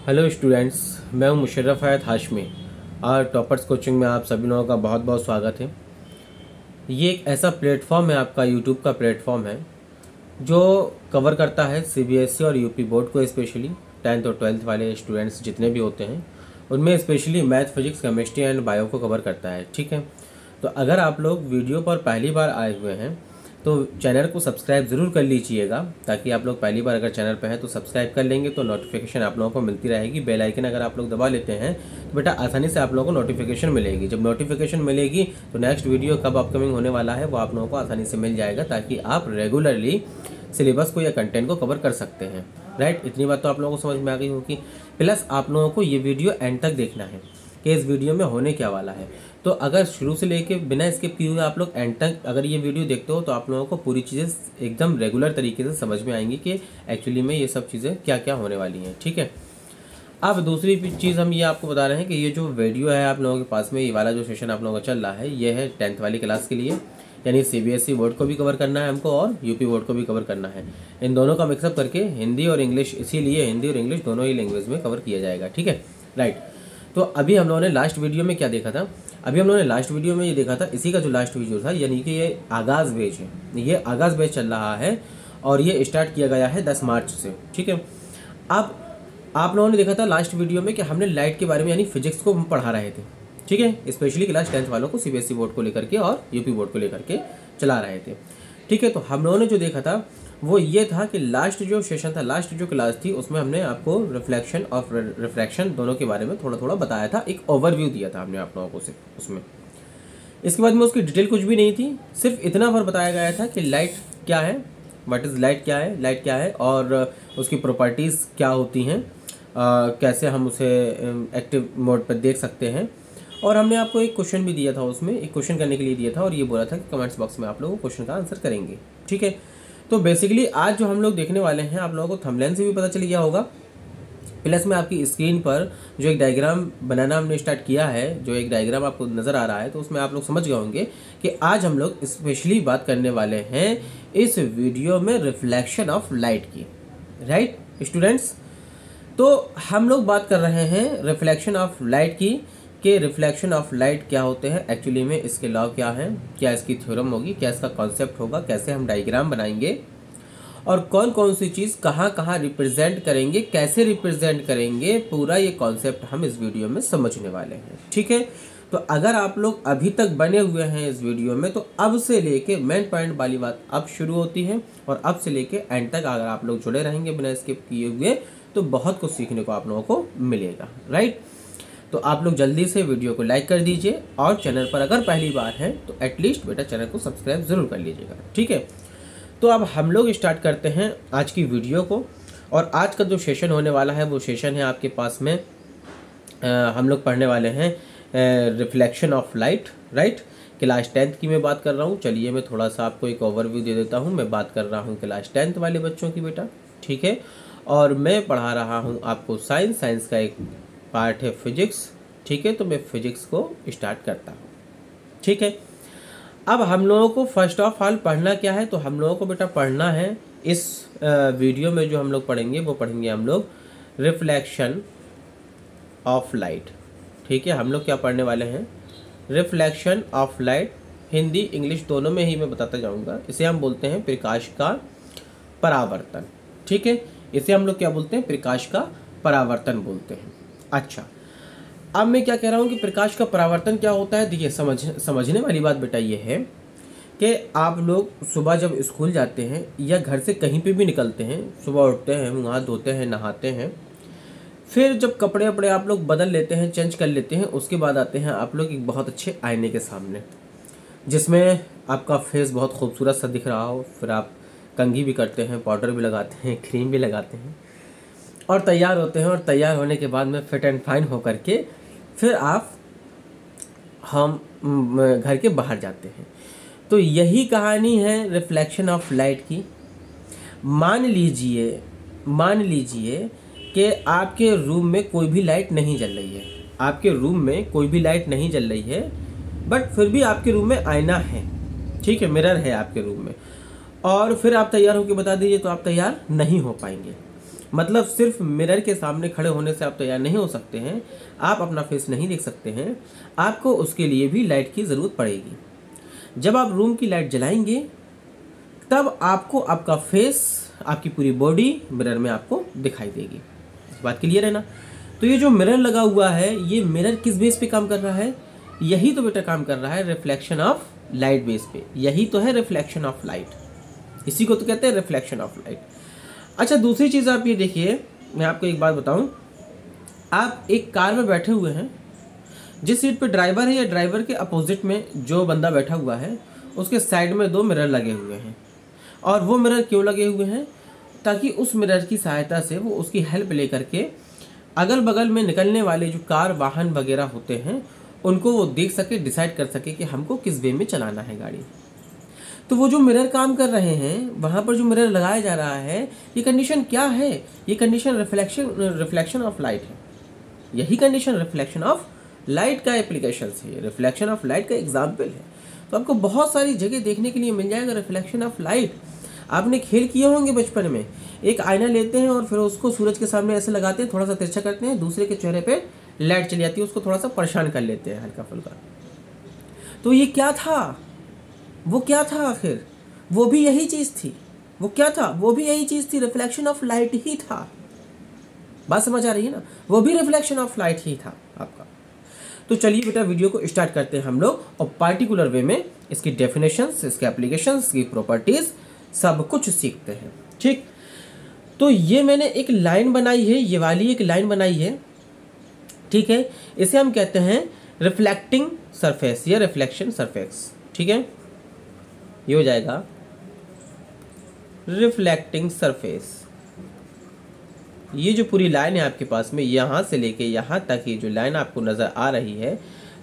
Hello students, मैं हूं मुशर्रफ हैत हाशमी और टॉपर्स कोचिंग में आप सभी लोगों का बहुत बहुत स्वागत है। ये एक ऐसा प्लेटफॉर्म है, आपका यूट्यूब का प्लेटफॉर्म है जो कवर करता है सीबीएसई और यूपी बोर्ड को, स्पेशली 10th और 12th वाले स्टूडेंट्स जितने भी होते हैं उनमें specially math, physics, chemistry and bio को कवर करता है। ठीक है, तो अगर आप लोग वीडियो पर पहली बार आए हुए हैं तो चैनल को सब्सक्राइब ज़रूर कर लीजिएगा, ताकि आप लोग पहली बार अगर चैनल पर हैं तो सब्सक्राइब कर लेंगे तो नोटिफिकेशन आप लोगों को मिलती रहेगी। बेल आइकन अगर आप लोग दबा लेते हैं तो बेटा आसानी से आप लोगों को नोटिफिकेशन मिलेगी। जब नोटिफिकेशन मिलेगी तो नेक्स्ट वीडियो कब अपकमिंग होने वाला है वो आप लोगों को आसानी से मिल जाएगा, ताकि आप रेगुलरली सिलेबस को या कंटेंट को कवर कर सकते हैं। राइट, इतनी बात तो आप लोगों को समझ में आ गई होगी। प्लस आप लोगों को ये वीडियो एंड तक देखना है कि इस वीडियो में होने क्या वाला है। तो अगर शुरू से लेके बिना स्किप किए हुए आप लोग एंड तक अगर ये वीडियो देखते हो तो आप लोगों को पूरी चीज़ें एकदम रेगुलर तरीके से समझ में आएंगी कि एक्चुअली में ये सब चीज़ें क्या क्या होने वाली हैं। ठीक है, अब दूसरी चीज़ हम ये आपको बता रहे हैं कि ये जो वीडियो है आप लोगों के पास में, ये वाला जो सेशन आप लोगों का चल रहा है, ये है 10th वाली क्लास के लिए, यानी सीबीएसई बोर्ड को भी कवर करना है हमको और यूपी बोर्ड को भी कवर करना है। इन दोनों का मिक्सअप करके हिंदी और इंग्लिश, इसीलिए हिंदी और इंग्लिश दोनों ही लैंग्वेज में कवर किया जाएगा। ठीक है, राइट। तो अभी हम लोगों ने लास्ट वीडियो में क्या देखा था? अभी हम लोगों ने लास्ट वीडियो में ये देखा था, इसी का जो लास्ट वीडियो था, यानी कि ये आगाज़ बैच है, ये आगाज़ बैच चल रहा है और ये स्टार्ट किया गया है 10 मार्च से। ठीक है, अब आप लोगों ने देखा था लास्ट वीडियो में कि हमने लाइट के बारे में यानी फिजिक्स को हम पढ़ा रहे थे। ठीक है, स्पेशली क्लास 10th वालों को सीबीएसई बोर्ड को लेकर के और यूपी बोर्ड को लेकर के चला रहे थे। ठीक है, तो हम लोगों ने जो देखा था वो ये था कि लास्ट जो सेशन था, लास्ट जो क्लास थी, उसमें हमने आपको रिफ्लेक्शन और रिफ्रैक्शन दोनों के बारे में थोड़ा थोड़ा बताया था, एक ओवरव्यू दिया था हमने आप लोगों को सिर्फ उसमें। इसके बाद में उसकी डिटेल कुछ भी नहीं थी, सिर्फ इतना भर बताया गया था कि लाइट क्या है, व्हाट इज़ लाइट क्या है, लाइट क्या है और उसकी प्रॉपर्टीज़ क्या होती हैं, कैसे हम उसे एक्टिव मोड पर देख सकते हैं। और हमने आपको एक क्वेश्चन भी दिया था, उसमें एक क्वेश्चन करने के लिए दिया था और ये बोला था कि कमेंट्स बॉक्स में आप लोग क्वेश्चन का आंसर करेंगे। ठीक है, तो बेसिकली आज जो हम लोग देखने वाले हैं, आप लोगों को थंबनेल से भी पता चल गया होगा, प्लस में आपकी स्क्रीन पर जो एक डायग्राम बनाना हमने स्टार्ट किया है, जो एक डायग्राम आपको नज़र आ रहा है, तो उसमें आप लोग समझ गए होंगे कि आज हम लोग स्पेशली बात करने वाले हैं इस वीडियो में रिफ्लेक्शन ऑफ लाइट की। राइट स्टूडेंट्स, तो हम लोग बात कर रहे हैं रिफ्लेक्शन ऑफ लाइट की, कि रिफ्लेक्शन ऑफ लाइट क्या होते हैं एक्चुअली में, इसके लॉ क्या हैं, क्या इसकी थ्योरम होगी, क्या इसका कॉन्सेप्ट होगा, कैसे हम डायग्राम बनाएंगे और कौन कौन सी चीज़ कहाँ कहाँ रिप्रेजेंट करेंगे, कैसे रिप्रेजेंट करेंगे, पूरा ये कॉन्सेप्ट हम इस वीडियो में समझने वाले हैं। ठीक है, तो अगर आप लोग अभी तक बने हुए हैं इस वीडियो में तो अब से लेके मेन पॉइंट वाली बात अब शुरू होती है और अब से लेके एंड तक अगर आप लोग जुड़े रहेंगे बिना स्किप किए हुए तो बहुत कुछ सीखने को आप लोगों को मिलेगा। राइट, तो आप लोग जल्दी से वीडियो को लाइक कर दीजिए और चैनल पर अगर पहली बार हैं तो एटलीस्ट बेटा चैनल को सब्सक्राइब ज़रूर कर लीजिएगा। ठीक है, तो अब हम लोग स्टार्ट करते हैं आज की वीडियो को। और आज का जो सेशन होने वाला है वो सेशन है आपके पास में, हम लोग पढ़ने वाले हैं reflection of light. Right, class 10th की मैं बात कर रहा हूँ। चलिए मैं थोड़ा सा आपको एक ओवरव्यू दे देता हूँ। मैं बात कर रहा हूँ क्लास 10th वाले बच्चों की बेटा। ठीक है, और मैं पढ़ा रहा हूँ आपको साइंस, साइंस का एक पार्ट है फिजिक्स। ठीक है, तो मैं फिजिक्स को स्टार्ट करता हूँ। ठीक है, अब हम लोगों को फर्स्ट ऑफ ऑल पढ़ना क्या है, तो हम लोगों को बेटा पढ़ना है इस वीडियो में जो हम लोग पढ़ेंगे वो पढ़ेंगे हम लोग रिफ्लेक्शन ऑफ लाइट। ठीक है, हम लोग क्या पढ़ने वाले हैं, reflection of light. Hindi English दोनों में ही मैं बताता जाऊंगा। इसे हम बोलते हैं प्रकाश का परावर्तन। ठीक है, इसे हम लोग क्या बोलते हैं, प्रकाश का परावर्तन बोलते हैं। अच्छा, अब मैं क्या कह रहा हूँ कि प्रकाश का परावर्तन क्या होता है। देखिए समझने वाली बात बेटा ये है कि आप लोग सुबह जब स्कूल जाते हैं या घर से कहीं पे भी निकलते हैं, सुबह उठते हैं, मुँह हाथ धोते हैं, नहाते हैं, फिर जब कपड़े वपड़े आप लोग बदल लेते हैं, चेंज कर लेते हैं, उसके बाद आते हैं आप लोग एक बहुत अच्छे आईने के सामने, जिसमें आपका फेस बहुत खूबसूरत सा दिख रहा हो। फिर आप कंघी भी करते हैं, पाउडर भी लगाते हैं, क्रीम भी लगाते हैं और तैयार होते हैं। और तैयार होने के बाद में फिट एंड फाइन होकर के फिर आप हम घर के बाहर जाते हैं। तो यही कहानी है रिफ्लेक्शन ऑफ लाइट की। मान लीजिए कि आपके रूम में कोई भी लाइट नहीं जल रही है, आपके रूम में कोई भी लाइट नहीं जल रही है, बट फिर भी आपके रूम में आईना है। ठीक है, मिरर है आपके रूम में, और फिर आप तैयार होकर बता दीजिए तो आप तैयार नहीं हो पाएंगे। मतलब सिर्फ मिरर के सामने खड़े होने से आप तैयार नहीं हो सकते हैं, आप अपना फेस नहीं देख सकते हैं, आपको उसके लिए भी लाइट की ज़रूरत पड़ेगी। जब आप रूम की लाइट जलाएंगे तब आपको आपका फेस, आपकी पूरी बॉडी मिरर में आपको दिखाई देगी। इस बात क्लियर है ना। तो ये जो मिरर लगा हुआ है, ये मिरर किस बेस पे काम कर रहा है? यही तो बेटा काम कर रहा है रिफ्लेक्शन ऑफ लाइट बेस पे। यही तो है रिफ्लेक्शन ऑफ लाइट, इसी को तो कहते हैं रिफ्लेक्शन ऑफ लाइट। अच्छा, दूसरी चीज़ आप ये देखिए, मैं आपको एक बात बताऊं, आप एक कार में बैठे हुए हैं, जिस सीट पे ड्राइवर है या ड्राइवर के अपोजिट में जो बंदा बैठा हुआ है, उसके साइड में 2 मिरर लगे हुए हैं। और वो मिरर क्यों लगे हुए हैं? ताकि उस मिरर की सहायता से वो उसकी हेल्प लेकर के अगल बगल में निकलने वाले जो कार वाहन वगैरह होते हैं उनको वो देख सके, डिसाइड कर सके कि हमको किस वे में चलाना है गाड़ी। तो वो जो मिरर काम कर रहे हैं, वहाँ पर जो मिरर लगाया जा रहा है, ये कंडीशन क्या है? ये कंडीशन रिफ्लेक्शन ऑफ लाइट है। यही कंडीशन रिफ्लेक्शन ऑफ लाइट का एप्लीकेशन है, रिफ्लेक्शन ऑफ लाइट का एग्जाम्पल है। तो आपको बहुत सारी जगह देखने के लिए मिल जाएगा रिफ्लेक्शन ऑफ लाइट। आपने खेल किए होंगे बचपन में, एक आईना लेते हैं और फिर उसको सूरज के सामने ऐसे लगाते हैं, थोड़ा सा तिरछा करते हैं, दूसरे के चेहरे पे लाइट चली जाती है, उसको थोड़ा सा परेशान कर लेते हैं हल्का फुल्का। तो ये क्या था? वो क्या था आखिर? वो भी यही चीज़ थी। वो क्या था? वो भी यही चीज़ थी, रिफ्लेक्शन ऑफ लाइट ही था। बात समझ आ रही है ना? वो भी रिफ्लेक्शन ऑफ लाइट ही था आपका। तो चलिए बेटा, वीडियो को स्टार्ट करते हैं हम लोग, और पार्टिकुलर वे में इसकी डेफिनेशंस, इसके एप्लीकेशंस, इसकी प्रॉपर्टीज सब कुछ सीखते हैं। ठीक, तो ये मैंने एक लाइन बनाई है, ये वाली एक लाइन बनाई है, ठीक है। इसे हम कहते हैं रिफ्लेक्टिंग सरफेस या रिफ्लेक्शन सरफेस। ठीक है, ये हो जाएगा रिफ्लेक्टिंग सरफेस। ये जो पूरी लाइन है आपके पास में, यहाँ से लेके यहाँ तक ये जो लाइन आपको नज़र आ रही है,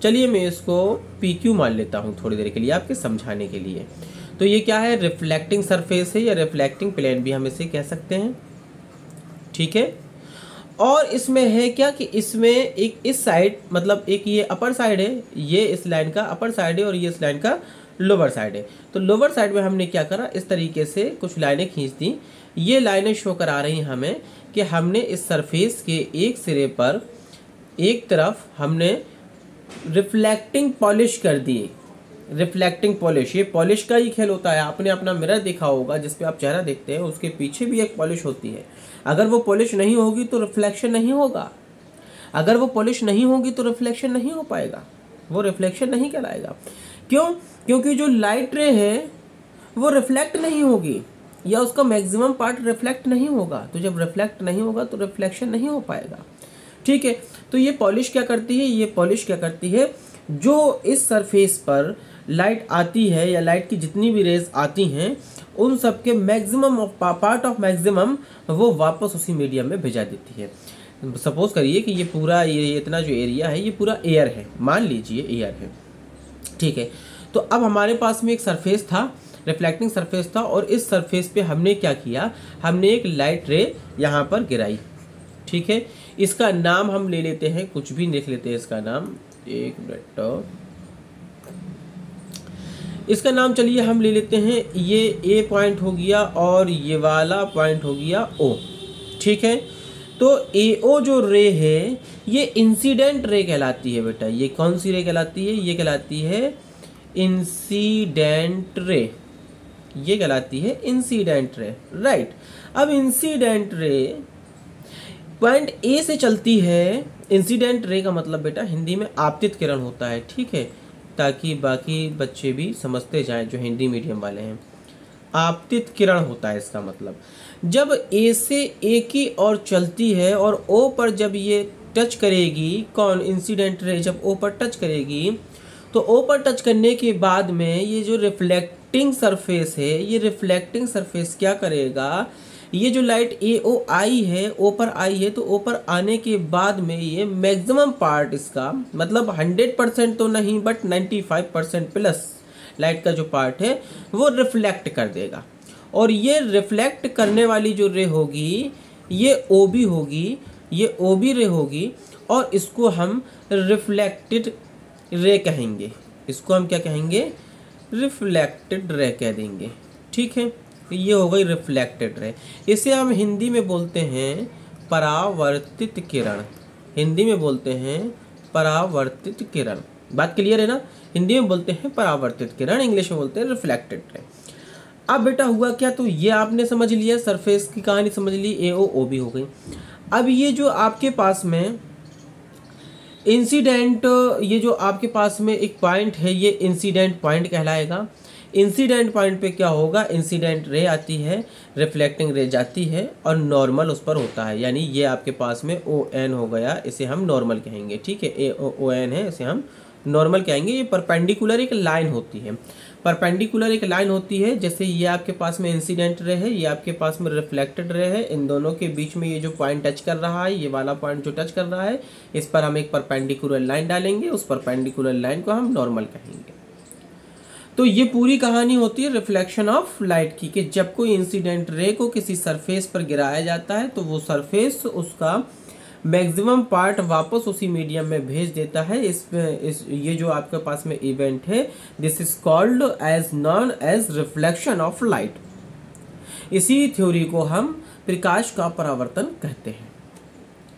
चलिए मैं इसको PQ मान लेता हूँ थोड़ी देर के लिए आपके समझाने के लिए। तो ये क्या है? रिफ्लेक्टिंग सरफेस है, या रिफ्लेक्टिंग प्लेन भी हम इसे कह सकते हैं। ठीक है, और इसमें है क्या कि इसमें एक इस साइड, मतलब एक ये अपर साइड है, ये इस लाइन का अपर साइड है और ये इस लाइन का लोअर साइड है। तो लोअर साइड में हमने क्या करा, इस तरीके से कुछ लाइनें खींच दी। ये लाइनें शो करा रही हैं हमें कि हमने इस सरफेस के एक सिरे पर एक तरफ हमने रिफ्लेक्टिंग पॉलिश कर दी। रिफ्लेक्टिंग पॉलिश, ये पॉलिश का ही खेल होता है। आपने अपना मिरर देखा होगा जिस पे आप चेहरा देखते हैं, उसके पीछे भी एक पॉलिश होती है। अगर वो पॉलिश नहीं होगी तो रिफ्लेक्शन नहीं होगा। अगर वो पॉलिश नहीं होगी तो रिफ्लेक्शन नहीं हो पाएगा, वो रिफ्लेक्शन नहीं कहलाएगा। क्यों? क्योंकि जो लाइट रे है वो रिफ्लेक्ट नहीं होगी, या उसका मैक्सिमम पार्ट रिफ्लेक्ट नहीं होगा। तो जब रिफ्लेक्ट नहीं होगा तो रिफ्लेक्शन नहीं हो पाएगा। ठीक है, तो ये पॉलिश क्या करती है? ये पॉलिश क्या करती है? जो इस सरफेस पर लाइट आती है या लाइट की जितनी भी रेज आती हैं, उन सब के मैक्सिमम पार्ट ऑफ मैक्सिमम वो वापस उसी मीडियम में भेजा देती है। सपोज करिए कि ये पूरा ये इतना जो एरिया है, ये पूरा एयर है, मान लीजिए एयर है। ठीक है, तो अब हमारे पास में एक सरफेस था, रिफ्लेक्टिंग सरफेस था, और इस सरफेस पे हमने क्या किया, हमने एक लाइट रे यहाँ पर गिराई। ठीक है, इसका नाम हम ले लेते हैं, कुछ भी लिख लेते हैं इसका नाम, एक मिनट, इसका नाम चलिए हम ले लेते हैं, ये A पॉइंट हो गया और ये वाला पॉइंट हो गया O। ठीक है, तो AO जो रे है ये इंसिडेंट रे कहलाती है बेटा। ये कौन सी रे कहलाती है? ये कहलाती है इंसिडेंट रे, ये कहलाती है इंसिडेंट रे, राइट। अब इंसिडेंट रे पॉइंट A से चलती है। इंसिडेंट रे का मतलब बेटा हिंदी में आपतित किरण होता है। ठीक है, ताकि बाकी बच्चे भी समझते जाएं जो हिंदी मीडियम वाले हैं, आपतित किरण होता है इसका मतलब। जब A से A की ओर चलती है और O पर जब ये टच करेगी, कौन? इंसिडेंट रे जब O पर टच करेगी, तो O पर टच करने के बाद में ये जो रिफ्लेक्टिंग सरफेस है, ये रिफ्लेक्टिंग सरफेस क्या करेगा, ये जो लाइट AO आई है, O पर आई है, तो O पर आने के बाद में ये मैक्सिमम पार्ट इसका, मतलब 100% तो नहीं बट 95% प्लस लाइट का जो पार्ट है वो रिफ्लेक्ट कर देगा। और ये रिफ्लेक्ट करने वाली जो रे होगी ये OB होगी, ये OB रे होगी, और इसको हम रिफ्लेक्टेड रे कहेंगे। इसको हम क्या कहेंगे? रिफ्लेक्टेड रे कह देंगे। ठीक है, तो ये हो गई रिफ्लेक्टेड रे। इसे हम हिंदी में बोलते हैं परावर्तित किरण, हिंदी में बोलते हैं परावर्तित किरण। बात क्लियर है ना? हिंदी में बोलते हैं परावर्तित किरण, इंग्लिश में बोलते हैं रिफ्लेक्टेड रे। अब बेटा हुआ क्या, तो ये आपने समझ लिया, सरफेस की कहानी समझ ली, AO भी हो गई। अब ये जो आपके पास में इंसिडेंट, ये जो आपके पास में एक पॉइंट है, ये इंसिडेंट पॉइंट कहलाएगा। इंसिडेंट पॉइंट पे क्या होगा, इंसिडेंट रे आती है, रिफ्लेक्टिंग रे जाती है और नॉर्मल उस पर होता है। यानी ये आपके पास में ON हो गया, इसे हम नॉर्मल कहेंगे। ठीक है, AON है, इसे हम नॉर्मल कहेंगे। ये परपेंडिकुलर एक लाइन होती है, परपेंडिकुलर एक लाइन होती है। जैसे ये आपके पास में इंसिडेंट रे है, ये आपके पास में रिफ्लेक्टेड रे है, इन दोनों के बीच में ये जो पॉइंट टच कर रहा है, ये वाला पॉइंट जो टच कर रहा है, इस पर हम एक परपेंडिकुलर लाइन डालेंगे, उस परपेंडिकुलर लाइन को हम नॉर्मल कहेंगे। तो ये पूरी कहानी होती है रिफ्लेक्शन ऑफ लाइट की, कि जब कोई इंसिडेंट रे को किसी सरफेस पर गिराया जाता है तो वो सरफेस उसका मैक्सिमम पार्ट वापस उसी मीडियम में भेज देता है। इस ये जो आपके पास में इवेंट है, this is called as known as reflection of light. इसी थ्योरी को हम प्रकाश का परावर्तन कहते हैं।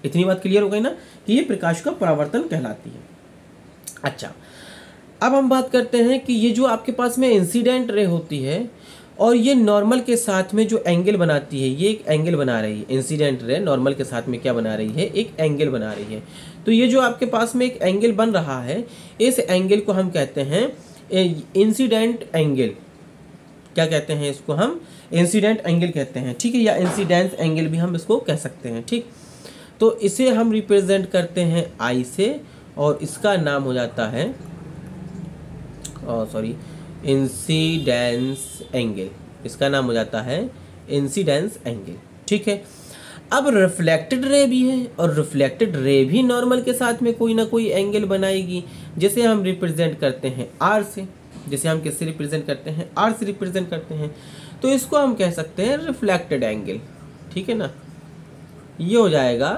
इतनी बात क्लियर हो गई ना कि ये प्रकाश का परावर्तन कहलाती है। अच्छा, अब हम बात करते हैं कि ये जो आपके पास में इंसिडेंट रे होती है और ये नॉर्मल के साथ में जो एंगल बनाती है, ये एक एंगल बना रही है। इंसिडेंट रे नॉर्मल के साथ में क्या बना रही है, एक एंगल बना रही है। तो ये जो आपके पास में एक एंगल बन रहा है, इस एंगल को हम कहते हैं इंसिडेंट एंगल। क्या कहते हैं इसको, हम इंसिडेंट एंगल कहते हैं। ठीक है, या इंसिडेंस एंगल भी हम इसको कह सकते हैं। ठीक, तो इसे हम रिप्रेजेंट करते हैं I से, और इसका नाम हो जाता है इंसिडेंस एंगल। इसका नाम हो जाता है इंसिडेंस एंगल। ठीक है, अब रिफ्लेक्टेड रे भी है, और रिफ्लेक्टेड रे भी नॉर्मल के साथ में कोई ना कोई एंगल बनाएगी, जिसे हम रिप्रेजेंट करते हैं R से। जैसे हम किससे रिप्रेजेंट करते हैं, R से रिप्रेजेंट करते हैं। तो इसको हम कह सकते हैं रिफ्लेक्टेड एंगल। ठीक है ना, ये हो जाएगा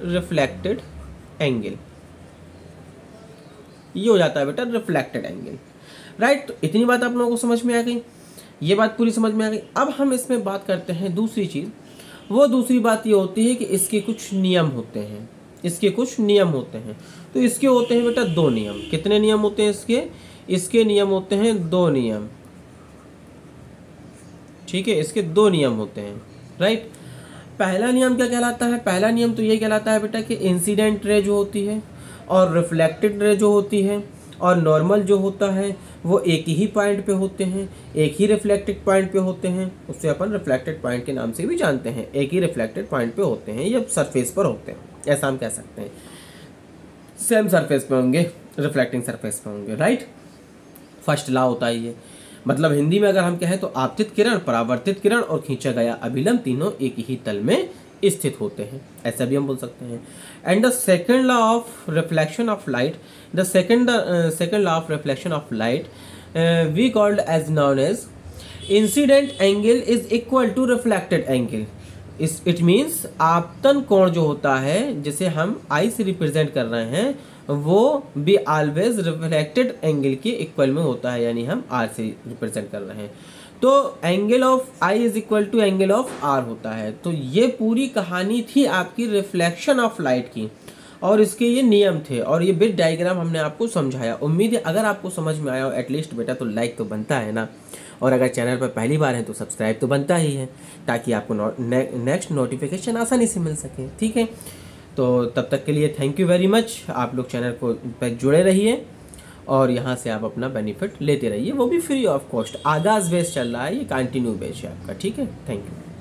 रिफ्लेक्टेड एंगल, ये हो जाता है बेटा रिफ्लेक्टेड एंगल। राइट, तो इतनी बात आप लोगों को समझ में आ गई, ये बात पूरी समझ में आ गई। अब हम इसमें बात करते हैं दूसरी चीज़। वो दूसरी बात ये होती है कि इसके कुछ नियम होते हैं, इसके कुछ नियम होते हैं। तो इसके होते हैं बेटा 2 नियम। कितने नियम होते हैं इसके? इसके नियम होते हैं 2 नियम। ठीक है, इसके 2 नियम होते हैं। राइट, पहला नियम क्या कहलाता है? पहला नियम तो ये कहलाता है बेटा कि इंसिडेंट रे जो होती है और रिफ्लेक्टेड रे जो होती है और नॉर्मल जो होता है वो एक ही पॉइंट पे होते हैं, एक ही रिफ्लेक्टेड पॉइंट पे होते हैं। उससे अपन रिफ्लेक्टेड पॉइंट के नाम से भी जानते हैं। एक ही रिफ्लेक्टेड पॉइंट पे होते हैं या सरफेस पर होते हैं, ऐसा हम कह सकते हैं। सेम सरफेस पे होंगे, रिफ्लेक्टिंग सरफेस पे होंगे। राइट, फर्स्ट लॉ होता है ये। मतलब हिंदी में अगर हम कहें तो आपतित किरण, परावर्तित किरण और खींचा गया अभिलंब तीनों एक ही तल में स्थित होते हैं, ऐसा भी हम बोल सकते हैं। And the second law of reflection of light, the second law of reflection of light we called as known as incident angle is equal to reflected angle. It means आपतन कोण जो होता है, जिसे हम I से रिप्रेजेंट कर रहे हैं, वो भी ऑलवेज रिफ्लेक्टेड एंगल के इक्वल में होता है। यानी हम R से रिप्रेजेंट कर रहे हैं, तो angle of I is equal to angle of R होता है। तो ये पूरी कहानी थी आपकी रिफ्लेक्शन ऑफ लाइट की, और इसके ये नियम थे, और ये बिट डायग्राम हमने आपको समझाया। उम्मीद है अगर आपको समझ में आया हो एटलीस्ट बेटा, तो लाइक तो बनता है ना, और अगर चैनल पर पहली बार है तो सब्सक्राइब तो बनता ही है, ताकि आपको नेक्स्ट नोटिफिकेशन आसानी से मिल सके। ठीक है, तो तब तक के लिए थैंक यू वेरी मच। आप लोग चैनल को पर जुड़े रहिए और यहाँ से आप अपना बेनिफिट लेते रहिए, वो भी फ्री ऑफ कॉस्ट। आगाज़ बेस चल रहा है, ये कंटिन्यू बेस है आपका। ठीक है, थैंक यू।